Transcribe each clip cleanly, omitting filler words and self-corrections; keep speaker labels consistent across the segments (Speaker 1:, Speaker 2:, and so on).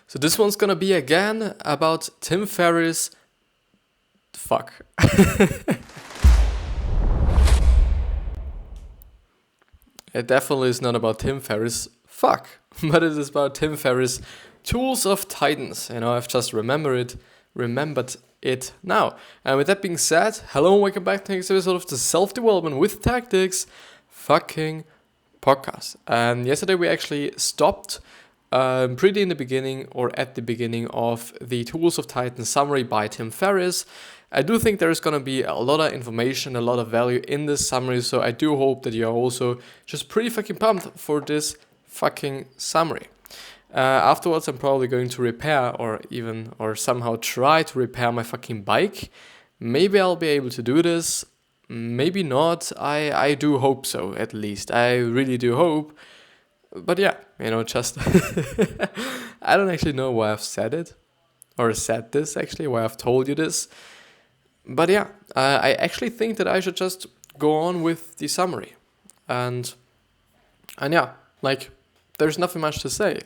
Speaker 1: So this one's gonna be again about Tim Ferriss. Fuck. It definitely is not about Tim Ferriss. Fuck. But it is about Tim Ferriss' Tools of Titans. I've just remembered it now. And with that being said, hello and welcome back to the next episode of the Self-Development with Tactics fucking podcast. And yesterday we actually stopped pretty in the beginning or at the beginning of the Tools of Titans summary by Tim Ferriss. I do think there's going to be a lot of information, a lot of value in this summary, so I do hope that you're also just pretty fucking pumped for this fucking summary. Afterwards, I'm probably going to repair or somehow try to repair my fucking bike. Maybe I'll be able to do this, maybe not. I do hope so, at least. I really do hope. But yeah, just I don't actually know why I've said it, or said this actually, why I've told you this. But yeah, I actually think that I should just go on with the summary. And yeah, there's nothing much to say.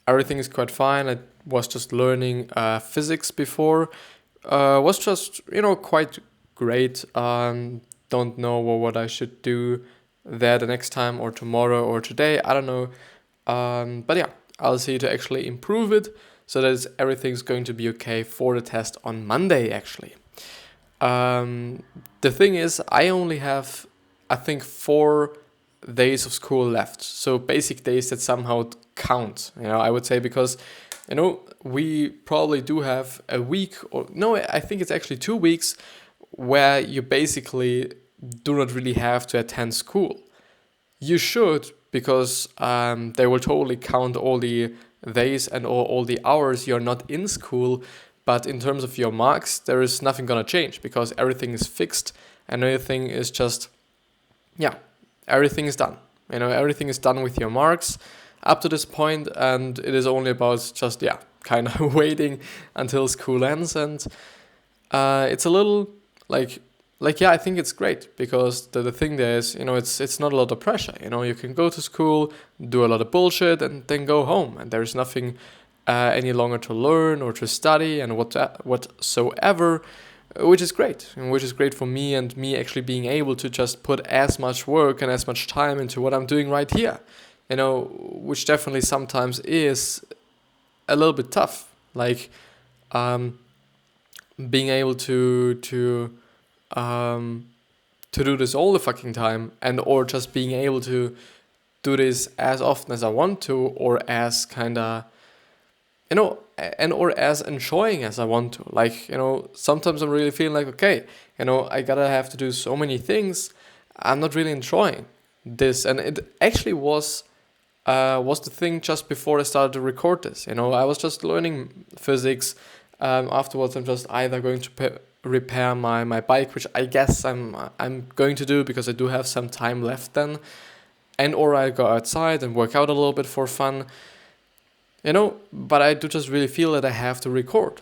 Speaker 1: Everything is quite fine. I was just learning physics before. Was just, quite great. Don't know what I should do there the next time or tomorrow or today. I don't know. But yeah, I'll see to actually improve it so that everything's going to be okay for the test on Monday, actually. The thing is, I only have, I think, 4 days of school left. So basic days that somehow count, I would say, because, we probably do have a week I think it's actually 2 weeks where you basically do not really have to attend school. You should, because they will totally count all the days and all the hours you're not in school. But in terms of your marks, there is nothing gonna change because everything is fixed and everything is just, everything is done. Everything is done with your marks up to this point, and it is only about just, kind of waiting until school ends. And it's a little I think it's great because the thing there is, it's not a lot of pressure. You can go to school, do a lot of bullshit, and then go home, and there's nothing any longer to learn or to study and whatsoever, which is great. And which is great for me and me actually being able to just put as much work and as much time into what I'm doing right here, which definitely sometimes is a little bit tough. Being able to do this all the fucking time or just being able to do this as often as I want to or as kinda or as enjoying as I want to. Sometimes I'm really feeling okay, I gotta have to do so many things. I'm not really enjoying this. And it actually was the thing just before I started to record this. I was just learning physics. Afterwards, I'm just either going to repair my bike, which I guess I'm going to do because I do have some time left then. Or I go outside and work out a little bit for fun. But I do just really feel that I have to record,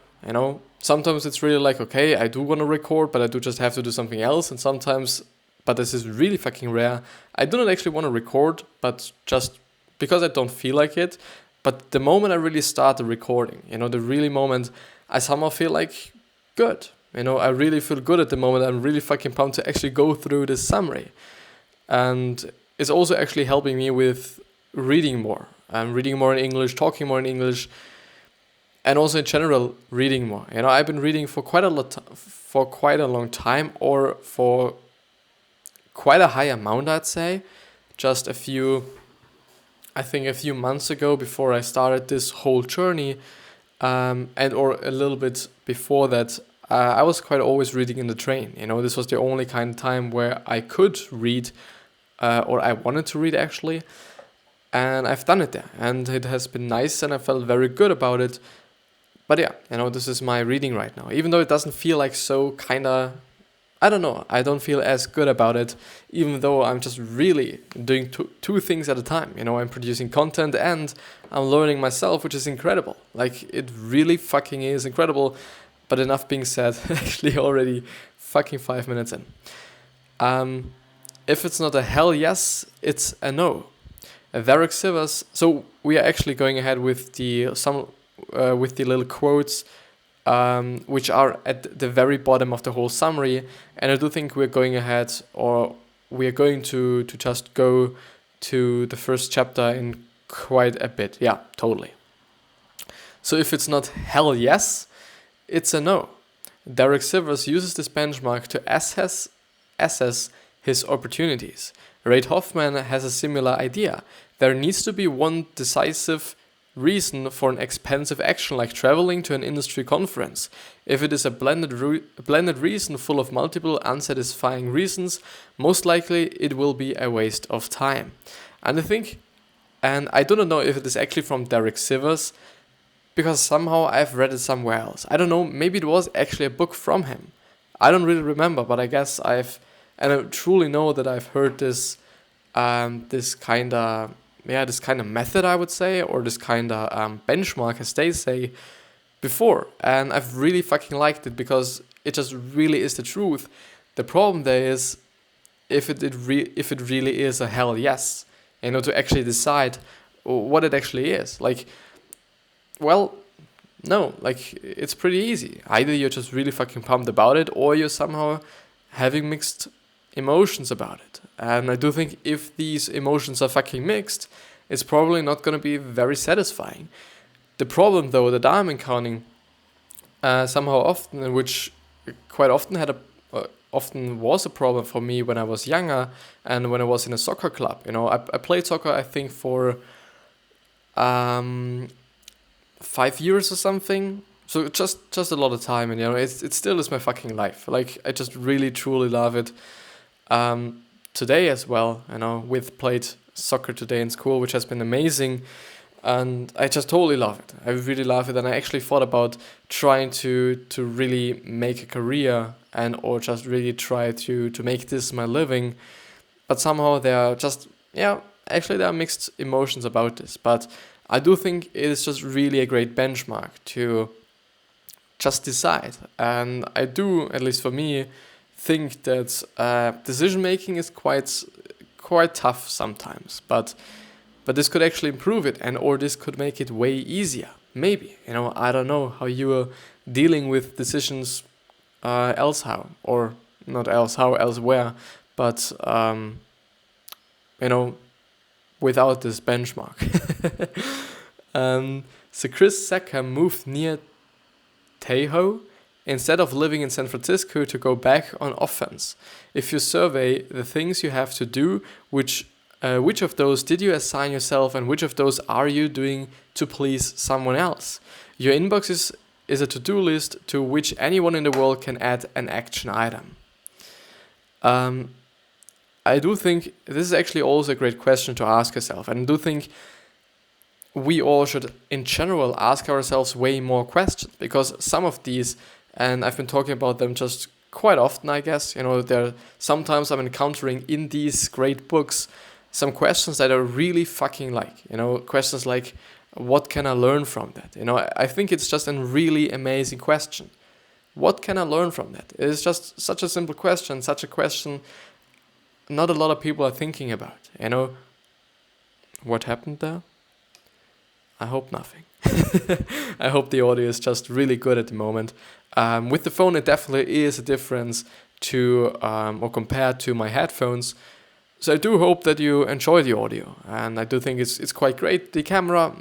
Speaker 1: Sometimes it's really okay, I do want to record, but I do just have to do something else. And sometimes, but this is really fucking rare, I do not actually want to record, but just because I don't feel like it. But the moment I really start the recording, the really moment, I somehow feel good. I really feel good at the moment. I'm really fucking pumped to actually go through this summary. And it's also actually helping me with reading more. I'm reading more in English, talking more in English, and also in general reading more. I've been reading for quite a long time, or for quite a high amount, I'd say. Just a few months ago, before I started this whole journey, or a little bit before that, I was quite always reading in the train. This was the only kind of time where I could read, or I wanted to read actually. And I've done it there, and it has been nice, and I felt very good about it. But this is my reading right now. Even though it doesn't feel so kinda, I don't know, I don't feel as good about it, even though I'm just really doing two things at a time. I'm producing content and I'm learning myself, which is incredible. It really fucking is incredible. But enough being said, actually already fucking 5 minutes in. If it's not a hell yes, it's a no. Derek Sivers. So we are actually going ahead with the little quotes, which are at the very bottom of the whole summary. And I do think we're going ahead, or we are going to just go to the first chapter in quite a bit. Yeah, totally. So if it's not hell yes, it's a no. Derek Sivers uses this benchmark to assess his opportunities. Reid Hoffman has a similar idea. There needs to be one decisive reason for an expensive action like traveling to an industry conference. If it is a blended reason full of multiple unsatisfying reasons, most likely it will be a waste of time. And I do not know if it is actually from Derek Sivers, because somehow I've read it somewhere else. I don't know, maybe it was actually a book from him. I don't really remember, but I guess I truly know that I've heard this kind of method, I would say, or this kind of benchmark, as they say, before. And I've really fucking liked it because it just really is the truth. The problem there is if it really is a hell yes, to actually decide what it actually is. Like, well, no, like, it's pretty easy. Either you're just really fucking pumped about it, or you're somehow having mixed emotions about it. And I do think if these emotions are fucking mixed, it's probably not going to be very satisfying. The problem, though, that I'm encountering somehow often, which quite often often was a problem for me when I was younger and when I was in a soccer club. I played soccer, I think, for 5 years or something. So just a lot of time, and it still is my fucking life. Like, I just really truly love it. Today as well, we've played soccer today in school, which has been amazing, and I just totally love it. I really love it, and I actually thought about trying to really make a career or just really try to make this my living, but somehow there are mixed emotions about this. But I do think it is just really a great benchmark to just decide, and I do, at least for me, think that decision making is quite tough sometimes, but this could actually improve it, or this could make it way easier. Maybe, I don't know how you are dealing with decisions elsewhere, but without this benchmark. So Chris Secker moved near Tahoe instead of living in San Francisco to go back on offense. If you survey the things you have to do, which of those did you assign yourself, and which of those are you doing to please someone else? Your inbox is a to-do list to which anyone in the world can add an action item. I do think this is actually also a great question to ask yourself, and I do think we all should, in general, ask ourselves way more questions, because some of these, and I've been talking about them just quite often, I guess. Sometimes I'm encountering in these great books some questions that are really fucking questions like, what can I learn from that? I think it's just a really amazing question. What can I learn from that? It is just such a simple question, such a question not a lot of people are thinking about. What happened there? I hope nothing. I hope the audio is just really good at the moment. With the phone, it definitely is a difference or compared to my headphones. So I do hope that you enjoy the audio, and I do think it's quite great. The camera,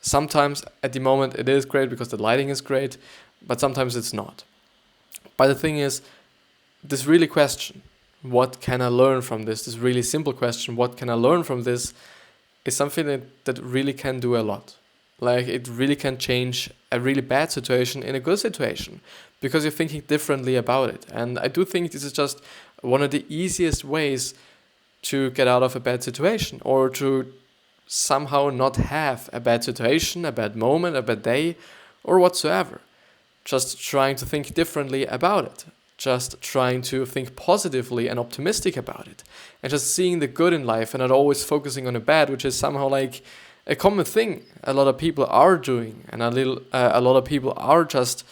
Speaker 1: sometimes at the moment it is great because the lighting is great, but sometimes it's not. But the thing is, this really question, what can I learn from this? This really simple question, what can I learn from this, is something that really can do a lot. Like, it really can change a really bad situation in a good situation, because you're thinking differently about it. And I do think this is just one of the easiest ways to get out of a bad situation, or to somehow not have a bad situation, a bad moment, a bad day, or whatsoever. Just trying to think differently about it. Just trying to think positively and optimistic about it. And just seeing the good in life and not always focusing on the bad, which is somehow like a common thing a lot of people are doing. And a lot of people are just,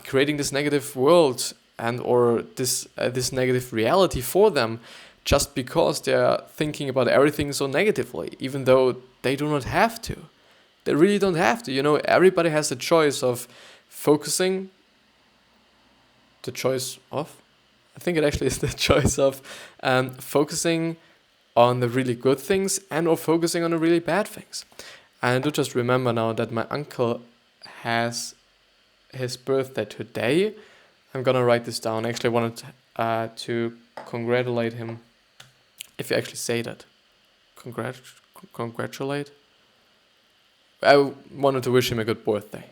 Speaker 1: creating this negative world or this negative reality for them, just because they are thinking about everything so negatively, even though they do not have to. They really don't have to. Everybody has the choice of focusing. The choice of? I think it actually is the choice of focusing on the really good things and or focusing on the really bad things. And I do just remember now that my uncle has his birthday today. I'm gonna write this down. I actually wanted to congratulate him. If you actually say that. Congratulate? I wanted to wish him a good birthday.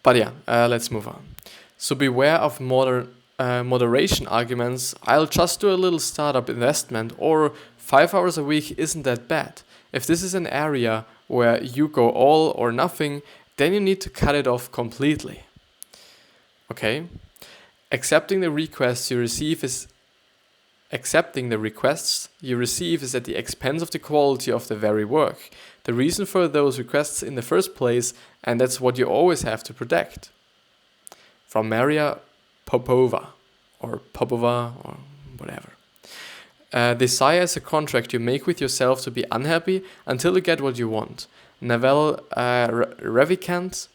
Speaker 1: But yeah, let's move on. So beware of moderation arguments. I'll just do a little startup investment, or 5 hours a week isn't that bad. If this is an area where you go all or nothing, then you need to cut it off completely. Okay? Accepting the requests you receive is at the expense of the quality of the very work. The reason for those requests in the first place, and that's what you always have to protect. From Maria Popova, or whatever. Desire is a contract you make with yourself to be unhappy until you get what you want. Naval Ravikant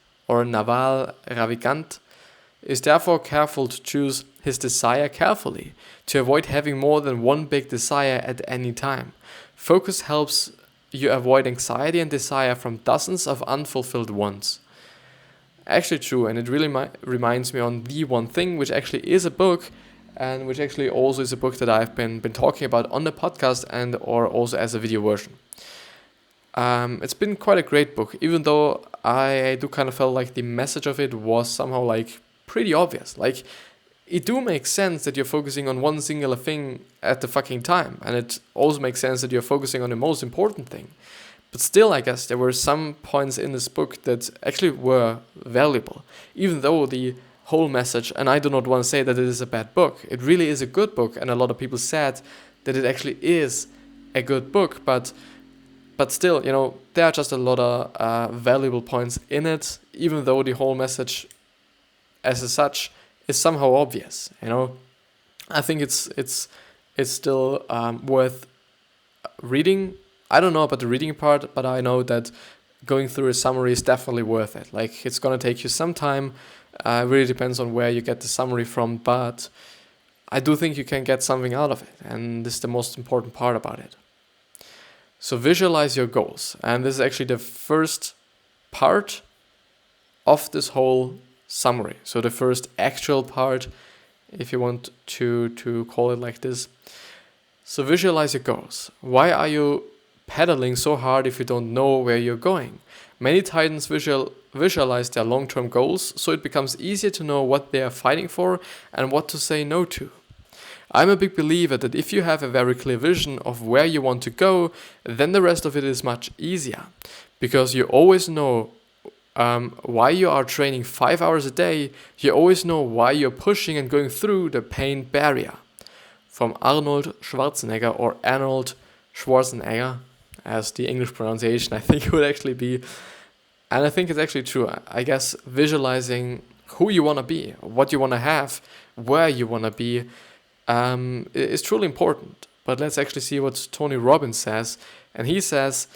Speaker 1: is therefore careful to choose his desire carefully, to avoid having more than one big desire at any time. Focus helps you avoid anxiety and desire from dozens of unfulfilled wants. Actually true, and it really reminds me on The One Thing, which actually is a book, and which actually also is a book that I've been talking about on the podcast and or also as a video version. It's been quite a great book, even though I do kind of felt like the message of it was somehow like pretty obvious. Like, it do make sense that you're focusing on one singular thing at the fucking time, and it also makes sense that you're focusing on the most important thing. But still, I guess there were some points in this book that actually were valuable, even though the whole message, and I do not want to say that it is a bad book, it really is a good book, and a lot of people said that it actually is a good book, but still, there are just a lot of valuable points in it, even though the whole message as such is somehow obvious. I think it's still worth reading. I don't know about the reading part, but I know that going through a summary is definitely worth it. Like, it's gonna take you some time. It really depends on where you get the summary from, but I do think you can get something out of it, and this is the most important part about it. So visualize your goals, and this is actually the first part of this whole summary. So the first actual part, if you want to call it like this. So visualize your goals. Why are you pedaling so hard if you don't know where you're going? Many Titans visualize their long-term goals, so it becomes easier to know what they are fighting for and what to say no to. I'm a big believer that if you have a very clear vision of where you want to go, then the rest of it is much easier, because you always know why you are training 5 hours a day. You always know why you're pushing and going through the pain barrier. From Arnold Schwarzenegger, or Arnold Schwarzenegger, as the English pronunciation I think would actually be. And I think it's actually true. I guess visualizing who you want to be, what you want to have, where you want to be, is truly important. But let's actually see what Tony Robbins says. And he says,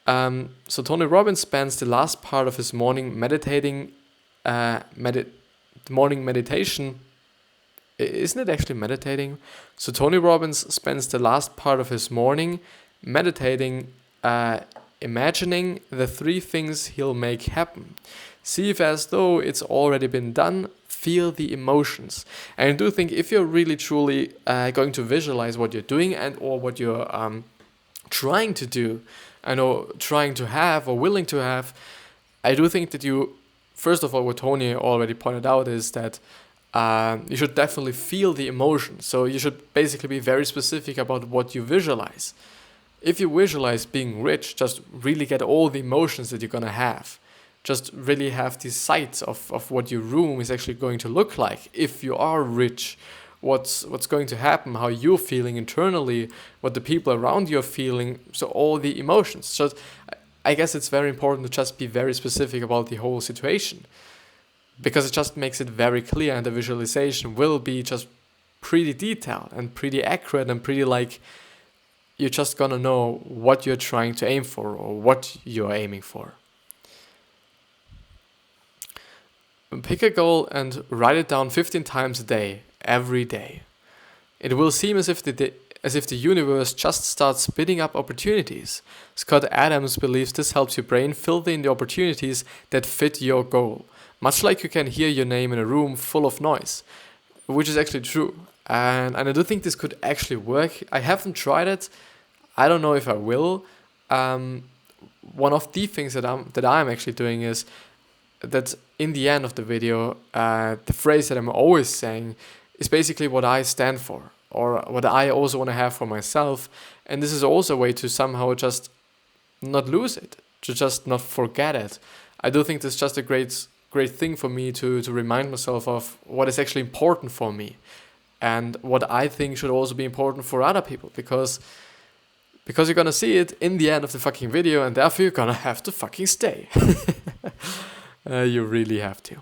Speaker 1: so Tony Robbins spends the last part of his morning meditating, morning meditation. Isn't it actually meditating? So Tony Robbins spends the last part of his morning meditating, imagining the 3 things he'll make happen. See if as though it's already been done. Feel the emotions. And I do think if you're really truly going to visualize what you're doing and or what you're trying to do, or trying to have or willing to have, I do think that you, first of all, what Tony already pointed out is that you should definitely feel the emotion. So you should basically be very specific about what you visualize. If you visualize being rich, just really get all the emotions that you're gonna have. Just really have the sight of what your room is actually going to look like if you are rich. What's going to happen, how you're feeling internally, what the people around you are feeling, so all the emotions. So I guess it's very important to just be very specific about the whole situation, because it just makes it very clear, and the visualization will be just pretty detailed and pretty accurate and pretty like you're just gonna know what you're trying to aim for or what you're aiming for. Pick a goal and write it down 15 times a day, every day. It will seem as if the universe just starts spitting up opportunities. Scott Adams believes this helps your brain fill in the opportunities that fit your goal, much like you can hear your name in a room full of noise, which is actually true. And I do think this could actually work. I haven't tried it. I don't know if I will. One of the things that I'm actually doing is that in the end of the video, the phrase that I'm always saying is basically what I stand for or what I also want to have for myself. And this is also a way to somehow just not lose it, to just not forget it. I do think this is just a great thing for me to remind myself of what is actually important for me and what I think should also be important for other people, because you're gonna see it in the end of the fucking video, and therefore you're gonna have to fucking stay. You really have to.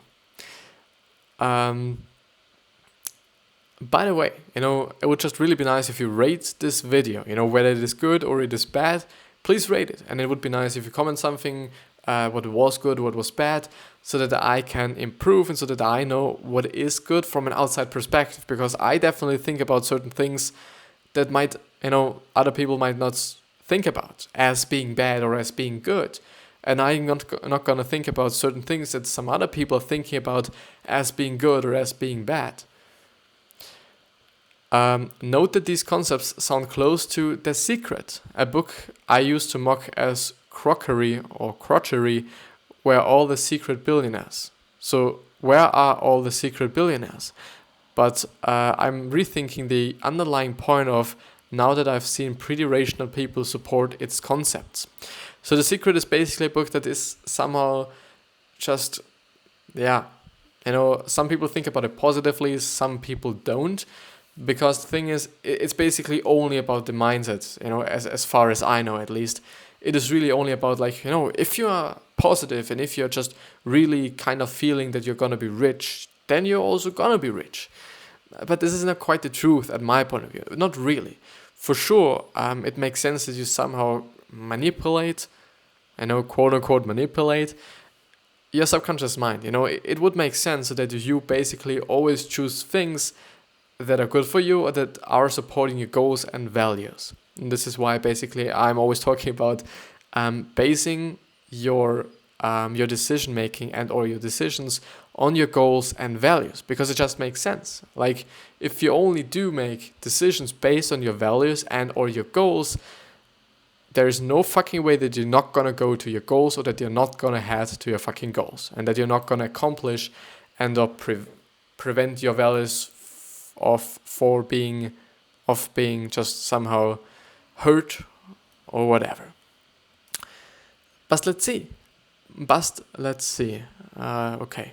Speaker 1: By the way, it would just really be nice if you rate this video, whether it is good or it is bad, please rate it. And it would be nice if you comment something, what was good, what was bad, so that I can improve and so that I know what is good from an outside perspective, because I definitely think about certain things that might, other people might not think about as being bad or as being good. And I'm not going to think about certain things that some other people are thinking about as being good or as being bad. Note that these concepts sound close to The Secret, a book I used to mock as crockery or crotchery, where all the secret billionaires. So where are all the secret billionaires? But I'm rethinking the underlying point of now that I've seen pretty rational people support its concepts. So The Secret is basically a book that is somehow just, some people think about it positively, some people don't. Because the thing is, it's basically only about the mindset, as far as I know at least. It is really only about if you are positive and if you're just really kind of feeling that you're going to be rich, then you're also going to be rich. But this is not quite the truth at my point of view. Not really. For sure, it makes sense that you somehow manipulate, quote unquote manipulate your subconscious mind. It would make sense so that you basically always choose things that are good for you or that are supporting your goals and values. And this is why basically I'm always talking about basing your decision making and or your decisions on your goals and values, because it just makes sense. Like if you only do make decisions based on your values and or your goals, there is no fucking way that you're not gonna go to your goals or that you're not gonna head to your fucking goals and that you're not gonna accomplish and or prevent your values of being just somehow hurt or whatever. But let's see. Okay.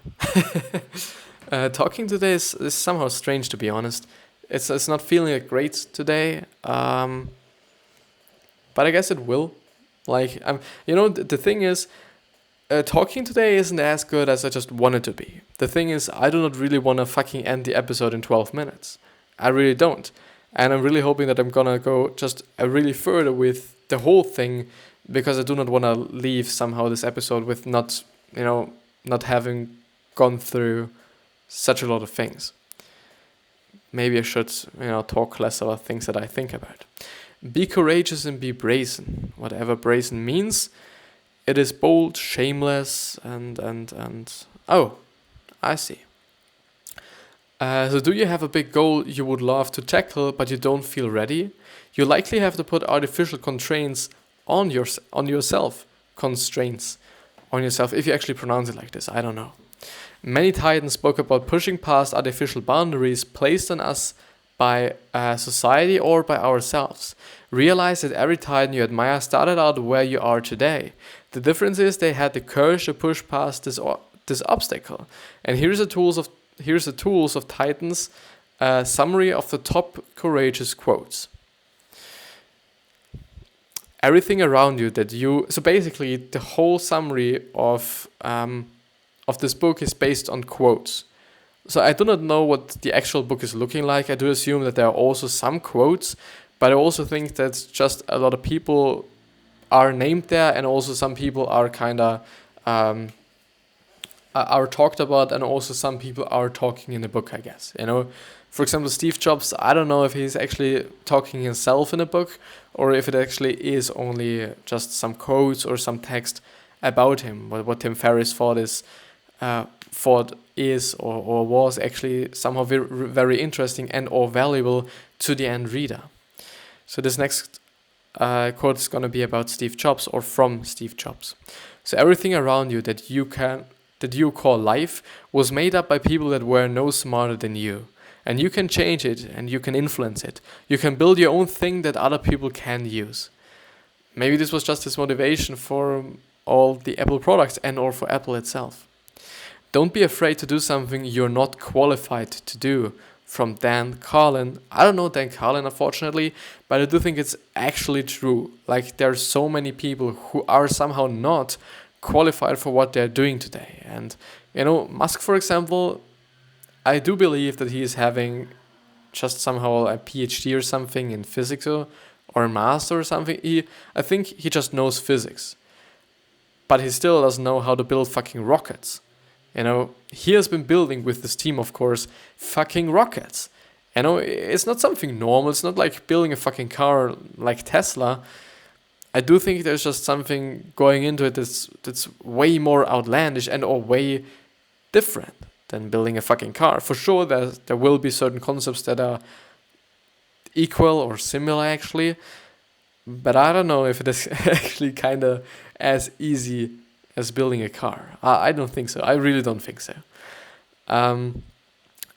Speaker 1: Talking today is somehow strange, to be honest. It's not feeling great today. But I guess it will. The thing is, talking today isn't as good as I just want it to be. The thing is, I do not really want to fucking end the episode in 12 minutes. I really don't. And I'm really hoping that I'm gonna go just really further with the whole thing, because I do not want to leave somehow this episode with not having gone through such a lot of things. Maybe I should, talk less about things that I think about. Be courageous and be brazen. Whatever brazen means. It is bold, shameless, and oh, I see. So do you have a big goal you would love to tackle, but you don't feel ready? You likely have to put artificial constraints on yourself. Constraints on yourself, if you actually pronounce it like this, I don't know. Many Titans spoke about pushing past artificial boundaries placed on us by society or by ourselves. Realize that every Titan you admire started out where you are today. The difference is they had the courage to push past this obstacle. And here's the tools of Titans. Summary of the top courageous quotes. Everything around you so basically the whole summary of this book is based on quotes. So I do not know what the actual book is looking like. I do assume that there are also some quotes, but I also think that just a lot of people are named there, and also some people are kind of are talked about, and also some people are talking in the book, I guess. For example, Steve Jobs, I don't know if he's actually talking himself in a book, or if it actually is only just some quotes or some text about him, what Tim Ferriss thought is or was actually somehow very, very interesting and or valuable to the end reader. So this next quote is going to be about Steve Jobs, or from Steve Jobs. So everything around you that you call life was made up by people that were no smarter than you. And you can change it, and you can influence it. You can build your own thing that other people can use. Maybe this was just his motivation for all the Apple products and or for Apple itself. Don't be afraid to do something you're not qualified to do. From Dan Carlin. I don't know Dan Carlin, unfortunately, but I do think it's actually true. Like, there are so many people who are somehow not qualified for what they're doing today. And, Musk, for example, I do believe that he is having just somehow a PhD or something in physics or a master or something. I think he just knows physics. But he still doesn't know how to build fucking rockets. He has been building with this team, of course, fucking rockets. It's not something normal. It's not like building a fucking car like Tesla. I do think there's just something going into it that's way more outlandish and or way different than building a fucking car. For sure, there will be certain concepts that are equal or similar, actually. But I don't know if it is actually kind of as easy as building a car. I don't think so. I really don't think so.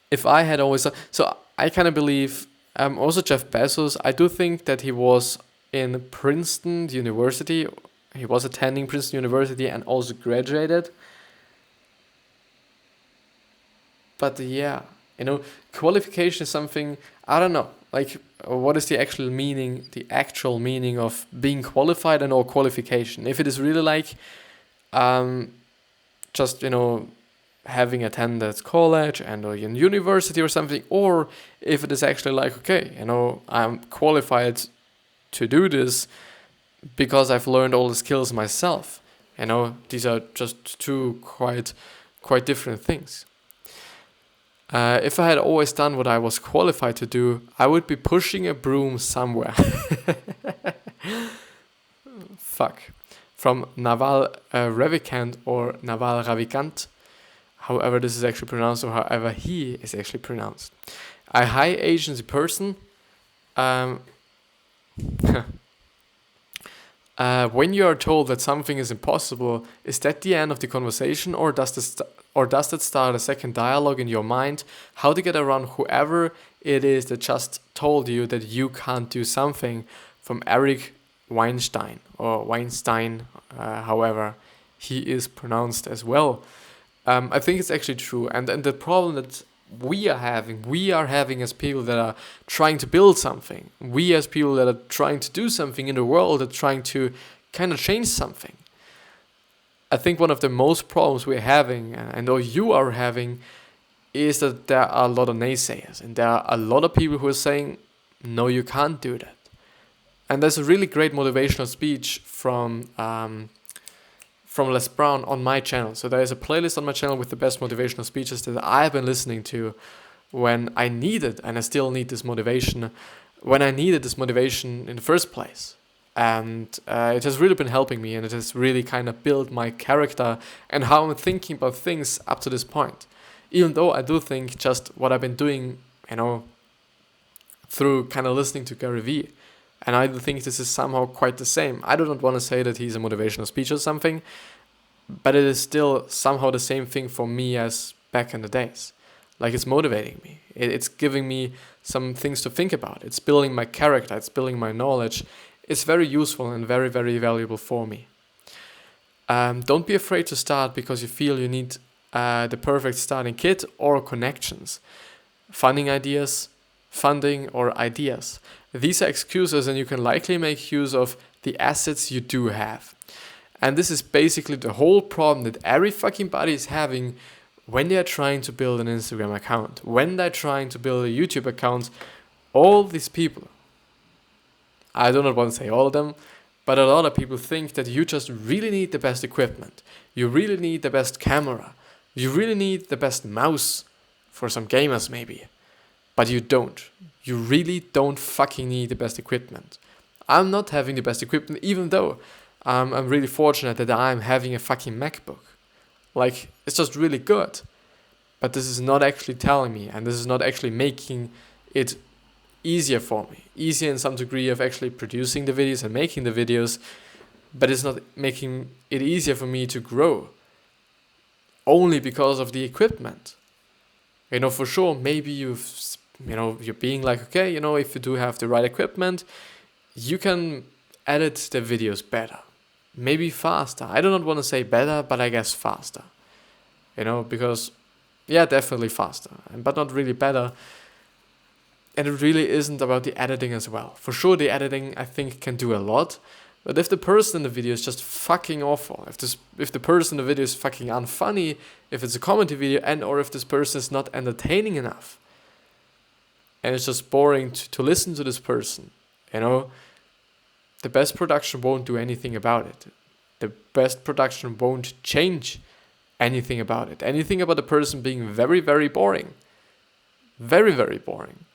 Speaker 1: If I had always... So I kind of believe... also Jeff Bezos, I do think that he was in Princeton University. He was attending Princeton University and also graduated. But yeah, qualification is something... I don't know. Like, what is the actual meaning of being qualified and or qualification? If it is really like... just having attended college and or in university or something, or if it is actually like, okay, I'm qualified to do this because I've learned all the skills myself. These are just two quite different things. If I had always done what I was qualified to do, I would be pushing a broom somewhere. Fuck. From Naval Ravikant or Naval Ravikant, however this is actually pronounced, or however he is actually pronounced. A high agency person. When you are told that something is impossible, is that the end of the conversation, or does that start a second dialogue in your mind? How to get around whoever it is that just told you that you can't do something? From Eric Weinstein, or Weinstein, however he is pronounced as well. I think it's actually true, and the problem that we are having as people that are trying to build something, we as people that are trying to do something in the world, that are trying to kind of change something. I think one of the most problems we're having, and or you are having, is that there are a lot of naysayers, and there are a lot of people who are saying, no, you can't do that. And there's a really great motivational speech from Les Brown on my channel. So there is a playlist on my channel with the best motivational speeches that I've been listening to when I needed, and I still need this motivation, when I needed this motivation in the first place. And it has really been helping me, and it has really kind of built my character and how I'm thinking about things up to this point. Even though I do think just what I've been doing, through kind of listening to Gary Vee. And I do think this is somehow quite the same. I do not want to say that he's a motivational speech or something, but it is still somehow the same thing for me as back in the days. Like, it's motivating me. It's giving me some things to think about. It's building my character. It's building my knowledge. It's very useful and very, very valuable for me. Don't be afraid to start because you feel you need the perfect starting kit or connections. Funding or ideas. These are excuses, and you can likely make use of the assets you do have. And this is basically the whole problem that every fucking body is having when they're trying to build an Instagram account, when they're trying to build a YouTube account, all these people, I do not want to say all of them, but a lot of people think that you just really need the best equipment. You really need the best camera. You really need the best mouse, for some gamers maybe. But you don't. You really don't fucking need the best equipment. I'm not having the best equipment, even though I'm really fortunate that I'm having a fucking MacBook. Like, it's just really good. But this is not actually telling me, and this is not actually making it easier for me. Easier in some degree of actually producing the videos and making the videos, but it's not making it easier for me to grow. Only because of the equipment. For sure, maybe you're being like, okay, if you do have the right equipment, you can edit the videos better. Maybe faster. I do not want to say better, but I guess faster. Because, yeah, definitely faster, but not really better. And it really isn't about the editing as well. For sure, the editing, I think, can do a lot. But if the person in the video is just fucking awful, if the person in the video is fucking unfunny, if it's a comedy video, or if this person is not entertaining enough, and it's just boring to listen to this person, the best production won't do anything about it. The best production won't change anything about it. Anything about the person being very, very boring. Very, very boring.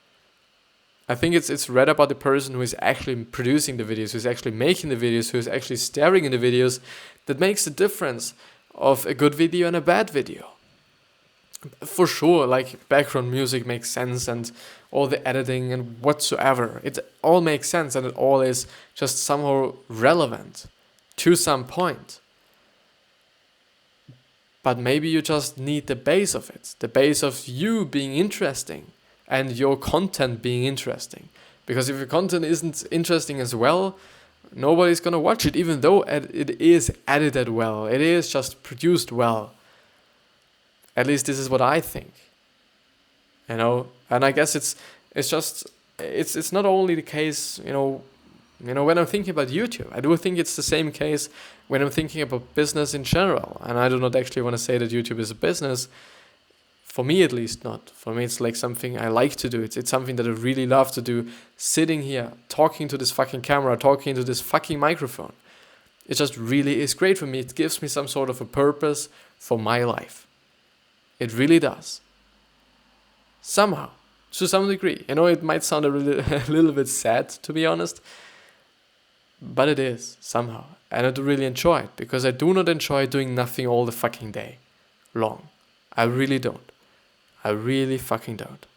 Speaker 1: I think it's read about the person who is actually producing the videos, who is actually making the videos, who is actually staring in the videos, that makes the difference of a good video and a bad video. For sure, like background music makes sense and all the editing and whatsoever. It all makes sense and it all is just somehow relevant to some point. But maybe you just need the base of it, the base of you being interesting. And your content being interesting. Because if your content isn't interesting as well, nobody's gonna watch it, even though it is edited well. It is just produced well. At least this is what I think. And I guess it's not only the case, when I'm thinking about YouTube. I do think it's the same case when I'm thinking about business in general. And I do not actually want to say that YouTube is a business. For me, at least not. For me, it's like something I like to do. It's something that I really love to do. Sitting here, talking to this fucking camera, talking to this fucking microphone. It just really is great for me. It gives me some sort of a purpose for my life. It really does. Somehow, to some degree. It might sound a little bit sad, to be honest. But it is, somehow. And I do really enjoy it. Because I do not enjoy doing nothing all the fucking day long. I really don't. I really fucking don't.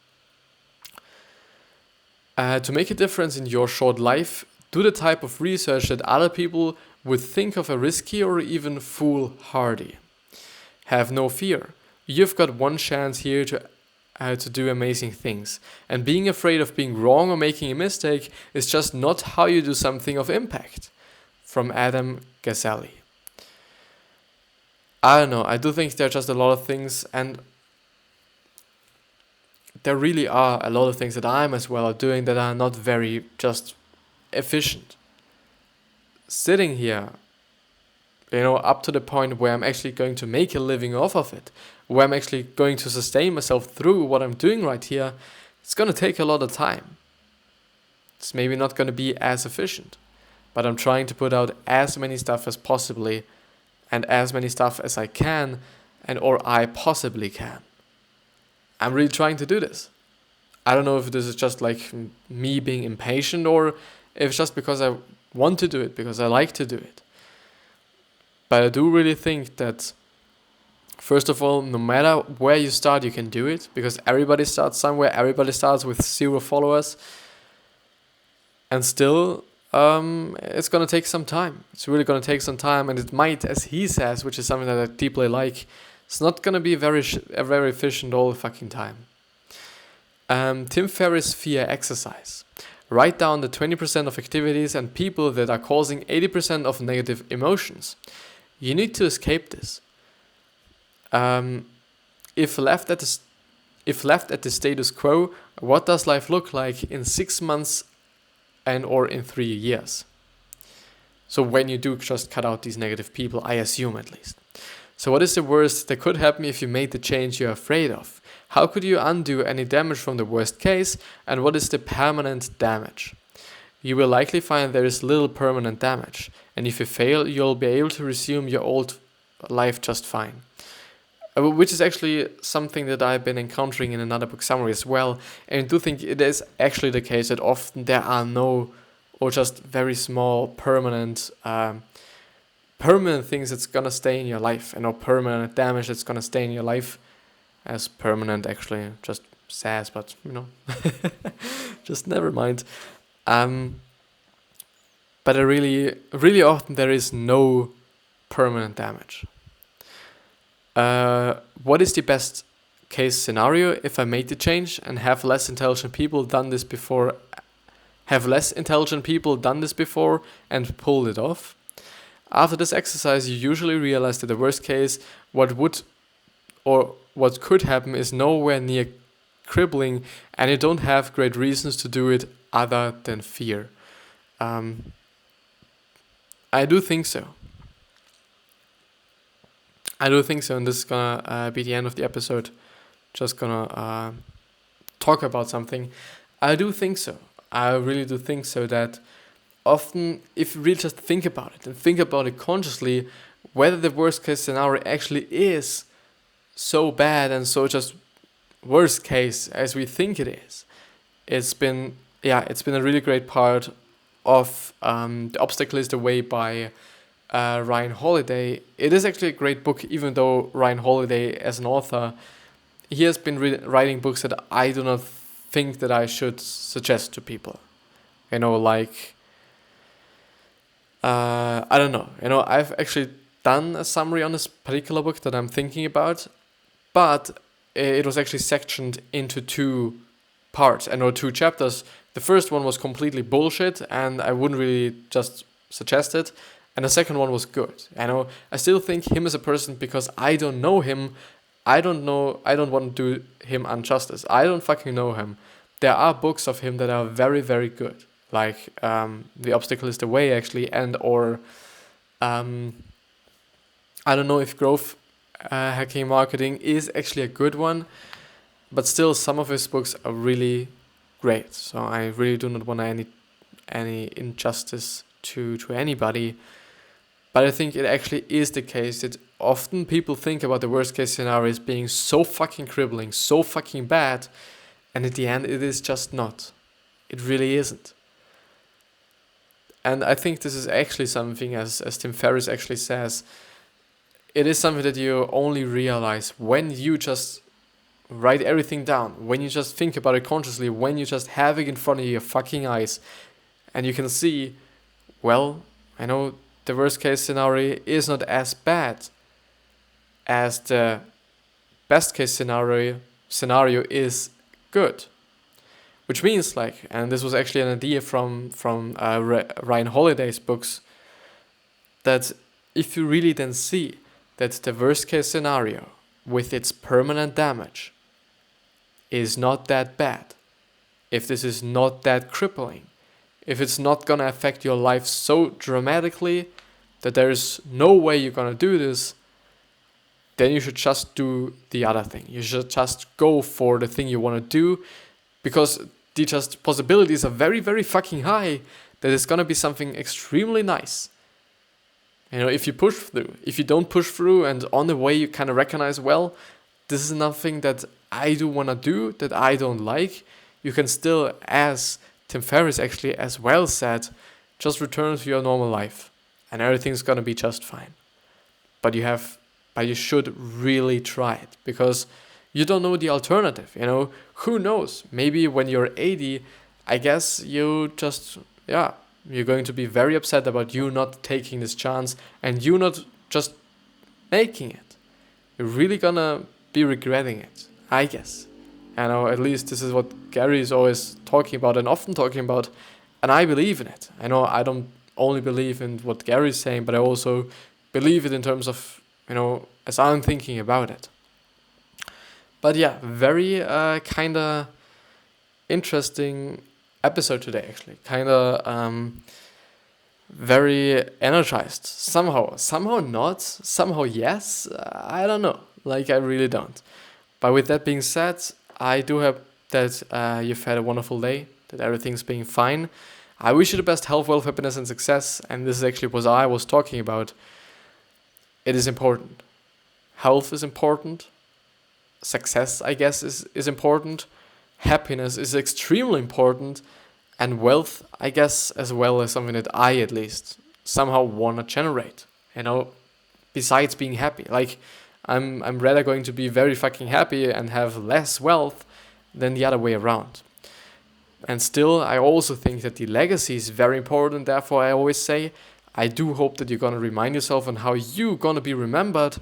Speaker 1: To make a difference in your short life, do the type of research that other people would think of a risky or even foolhardy. Have no fear. You've got one chance here to do amazing things. And being afraid of being wrong or making a mistake is just not how you do something of impact. From Adam Gazelli. I don't know. I do think there are just a lot of things, and there really are a lot of things that I'm as well doing that are not very just efficient. Sitting here, up to the point where I'm actually going to make a living off of it, where I'm actually going to sustain myself through what I'm doing right here, it's going to take a lot of time. It's maybe not going to be as efficient, but I'm trying to put out as many stuff as possibly and as many stuff as I can or I possibly can. I'm really trying to do this. I don't know if this is just like me being impatient or if it's just because I want to do it, because I like to do it. But I do really think that, first of all, no matter where you start, you can do it, because everybody starts somewhere. Everybody starts with 0 followers. And still, it's going to take some time. It's really going to take some time, and it might, as he says, which is something that I deeply like, it's not going to be very efficient all the fucking time. Tim Ferriss' fear exercise. Write down the 20% of activities and people that are causing 80% of negative emotions. You need to escape this. If left at the status quo, what does life look like in 6 months or in 3 years? So when you do just cut out these negative people, I assume at least. So what is the worst that could happen if you made the change you're afraid of? How could you undo any damage from the worst case? And what is the permanent damage? You will likely find there is little permanent damage. And if you fail, you'll be able to resume your old life just fine. Which is actually something that I've been encountering in another book summary as well. And I do think it is actually the case that often there are no, or just very small permanent things that's gonna stay in your life, and no permanent damage that's gonna stay in your life. As permanent actually just says, but just never mind. But really often there is no permanent damage. What is the best case scenario if I made the change and have less intelligent people done this before and pulled it off? After this exercise, you usually realize that the worst case, what could happen, is nowhere near crippling, and you don't have great reasons to do it other than fear. I do think so. And this is gonna be the end of the episode. Just gonna talk about something. I do think so. I really do think so that often, if you really just think about it and think about it consciously, whether the worst case scenario actually is so bad and so just worst case as we think it is, it's been a really great part of The Obstacle is the Way by Ryan Holiday. It is actually a great book, even though Ryan Holiday as an author, he has been writing books that I do not think that I should suggest to people. I don't know. I've actually done a summary on this particular book that I'm thinking about, but it was actually sectioned into 2 parts and 2 chapters. The first one was completely bullshit, and I wouldn't really just suggest it. And the second one was good. I still think him as a person, because I don't know him. I don't want to do him injustice. I don't fucking know him. There are books of him that are very, very good. Like The Obstacle is the Way, actually, and or I don't know if Growth Hacking Marketing is actually a good one, but still some of his books are really great. So I really do not want any injustice to anybody. But I think it actually is the case that often people think about the worst case scenario as being so fucking crippling, so fucking bad, and at the end it is just not. It really isn't. And I think this is actually something, as Tim Ferriss actually says, it is something that you only realize when you just write everything down, when you just think about it consciously, when you just have it in front of your fucking eyes, and you can see, well, I know the worst case scenario is not as bad as the best case scenario is good. Which means, and this was actually an idea from Ryan Holiday's books, that if you really then see that the worst case scenario with its permanent damage is not that bad, if this is not that crippling, if it's not gonna affect your life so dramatically that there's no way you're gonna do this, then you should just do the other thing. You should just go for the thing you want to do, because the just possibilities are very, very fucking high that it's gonna be something extremely nice. If you push through. If you don't push through and on the way you kind of recognize, well, this is nothing that I do want to do, that I don't like, you can still, as Tim Ferriss actually as well said, just return to your normal life and everything's gonna be just fine. But you should really try it, because you don't know the alternative. Who knows? Maybe when you're 80, I guess you're going to be very upset about you not taking this chance and you not just making it. You're really gonna be regretting it, I guess. At least this is what Gary is always talking about and often talking about, and I believe in it. I don't only believe in what Gary is saying, but I also believe it in terms of, as I'm thinking about it. But yeah, very kind of interesting episode today, actually. Kind of very energized. Somehow not, somehow yes, I don't know. Like, I really don't. But with that being said, I do hope that you've had a wonderful day, that everything's being fine. I wish you the best health, wealth, happiness, and success. And this is actually what I was talking about. It is important. Health is important. Success, I guess, is important. Happiness is extremely important. And wealth, I guess, as well, as something that I, at least, somehow want to generate. Besides being happy. Like, I'm rather going to be very fucking happy and have less wealth than the other way around. And still, I also think that the legacy is very important. Therefore, I always say, I do hope that you're going to remind yourself on how you're going to be remembered,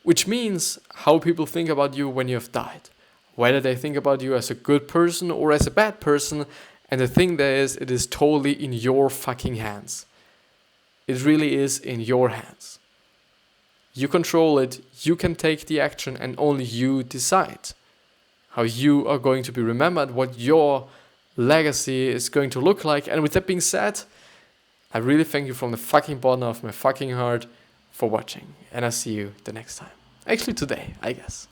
Speaker 1: which means how people think about you when you have died. Whether they think about you as a good person or as a bad person. And the thing there is, it is totally in your fucking hands. It really is in your hands. You control it, you can take the action, and only you decide how you are going to be remembered, what your legacy is going to look like. And with that being said, I really thank you from the fucking bottom of my fucking heart for watching. And I'll see you the next time. Actually today, I guess.